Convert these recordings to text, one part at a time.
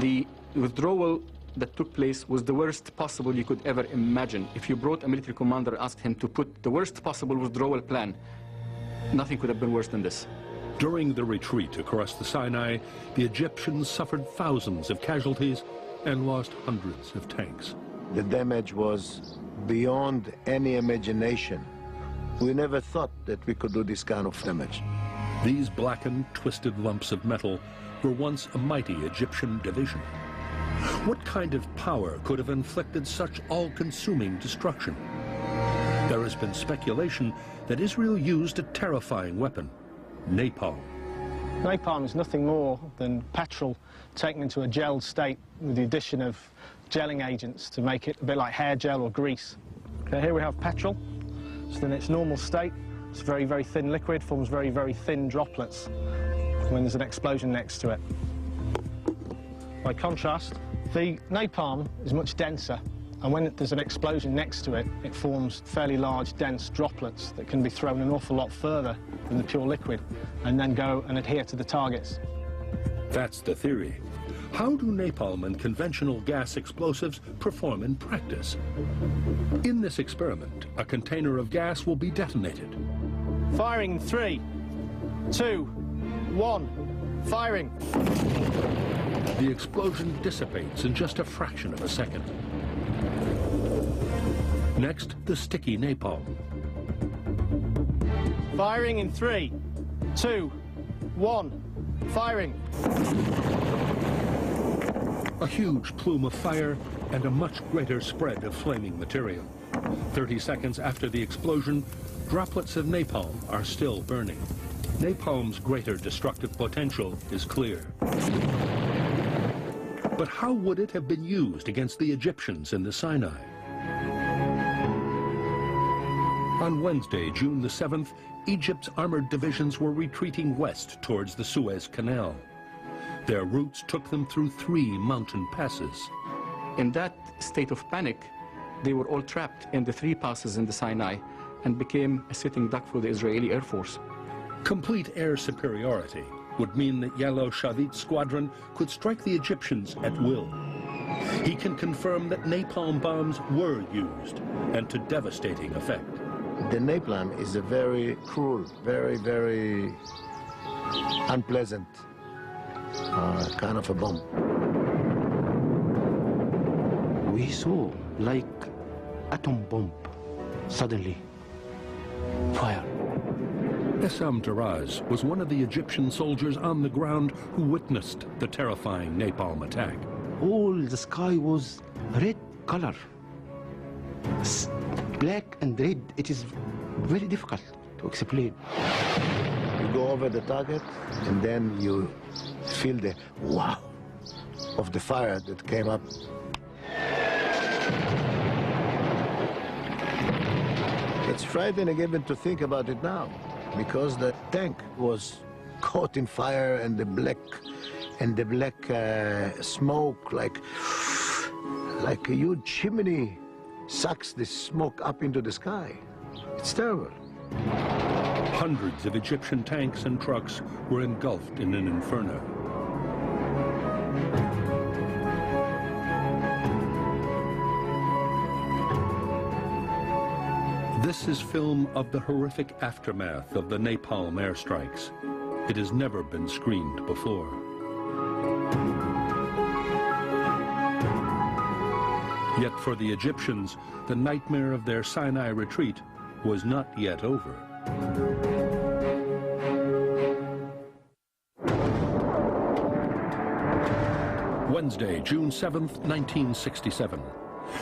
The withdrawal that took place was the worst possible you could ever imagine. If you brought a military commander and asked him to put the worst possible withdrawal plan, nothing could have been worse than this. During the retreat across the Sinai, the Egyptians suffered thousands of casualties and lost hundreds of tanks. The damage was beyond any imagination. We never thought that we could do this kind of damage. These blackened, twisted lumps of metal were once a mighty Egyptian division. What kind of power could have inflicted such all-consuming destruction? There has been speculation that Israel used a terrifying weapon, napalm. Napalm is nothing more than petrol taken into a gelled state with the addition of gelling agents to make it a bit like hair gel or grease. Okay, here we have petrol. So in its normal state, it's very, very thin liquid, forms very, very thin droplets when there's an explosion next to it. By contrast, the napalm is much denser, and when there's an explosion next to it, it forms fairly large, dense droplets that can be thrown an awful lot further than the pure liquid, and then go and adhere to the targets. That's the theory. How do napalm and conventional gas explosives perform in practice? In this experiment, a container of gas will be detonated. Firing 3, 2, 1, firing. The explosion dissipates in just a fraction of a second. Next, the sticky napalm. Firing in 3, 2, 1, firing. A huge plume of fire and a much greater spread of flaming material. 30 seconds after the explosion, droplets of napalm are still burning. Napalm's greater destructive potential is clear. But how would it have been used against the Egyptians in the Sinai? On Wednesday, June the 7th, Egypt's armored divisions were retreating west towards the Suez Canal. Their routes took them through 3 mountain passes. In that state of panic, they were all trapped in the 3 passes in the Sinai and became a sitting duck for the Israeli Air Force. Complete air superiority would mean that Yellow Shavit's squadron could strike the Egyptians at will. He can confirm that napalm bombs were used, and to devastating effect. The napalm is a very cruel, very, very unpleasant kind of a bomb. We saw like atom bomb, suddenly fire. Essam Taraz was one of the Egyptian soldiers on the ground who witnessed the terrifying napalm attack. All the sky was red color, black and red. It is very difficult to explain. You go over the target, and then you feel the wow of the fire that came up. It's frightening even to think about it now, because the tank was caught in fire, and the black smoke, like a huge chimney, sucks the smoke up into the sky. It's terrible. Hundreds of Egyptian tanks and trucks were engulfed in an inferno. This is film of the horrific aftermath of the napalm airstrikes. It has never been screened before. Yet for the Egyptians, the nightmare of their Sinai retreat was not yet over. Wednesday, June 7th, 1967.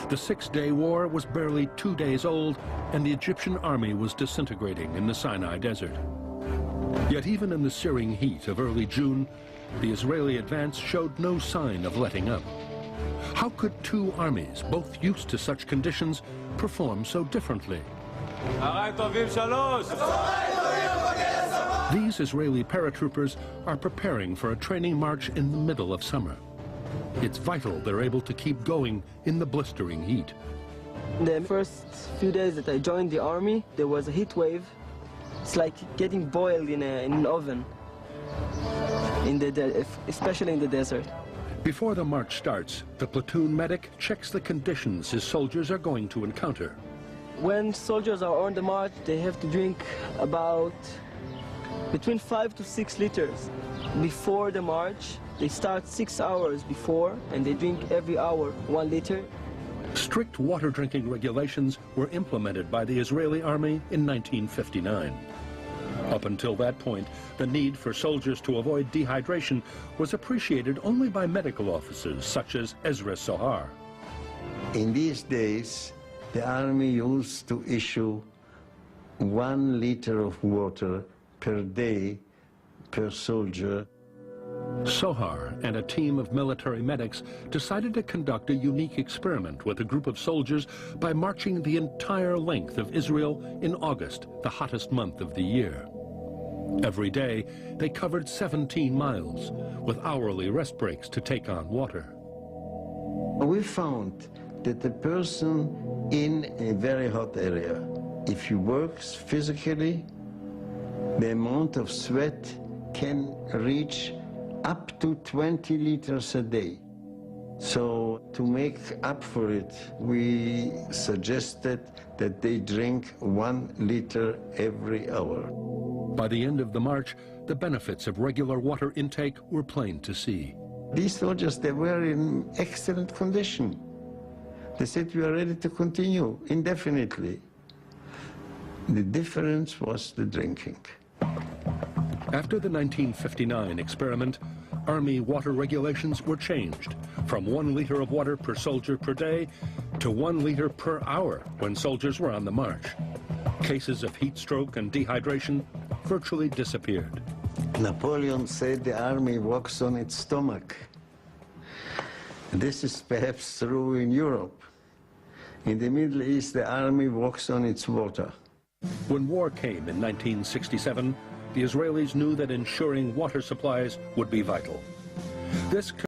The 6-day war was barely 2 days old, and the Egyptian army was disintegrating in the Sinai desert. Yet even in the searing heat of early June, the Israeli advance showed no sign of letting up. How could 2 armies, both used to such conditions, perform so differently? These Israeli paratroopers are preparing for a training march in the middle of summer. It's vital they're able to keep going in the blistering heat. The first few days that I joined the army, there was a heat wave. It's like getting boiled in an oven, especially in the desert. Before the march starts, the platoon medic checks the conditions his soldiers are going to encounter. When soldiers are on the march, they have to drink about between 5 to 6 liters before the march. They start 6 hours before, and they drink every hour 1 liter. Strict water drinking regulations were implemented by the Israeli army in 1959. Up until that point, the need for soldiers to avoid dehydration was appreciated only by medical officers such as Ezra Sohar. In these days, the army used to issue 1 liter of water per day per soldier. Sohar and a team of military medics decided to conduct a unique experiment with a group of soldiers by marching the entire length of Israel in August, the hottest month of the year. Every day, they covered 17 miles, with hourly rest breaks to take on water. We found that the person in a very hot area, if he works physically, the amount of sweat can reach up to 20 liters a day. So to make up for it, we suggested that they drink 1 liter every hour. By the end of the march, the benefits of regular water intake were plain to see. These soldiers, they were in excellent condition. They said, we are ready to continue indefinitely. The difference was the drinking. After the 1959 experiment, Army water regulations were changed from 1 liter of water per soldier per day to 1 liter per hour when soldiers were on the march. Cases of heat stroke and dehydration virtually disappeared. Napoleon said the army walks on its stomach. This is perhaps true in Europe. In the Middle East, the army walks on its water. When war came in 1967, the Israelis knew that ensuring water supplies would be vital. This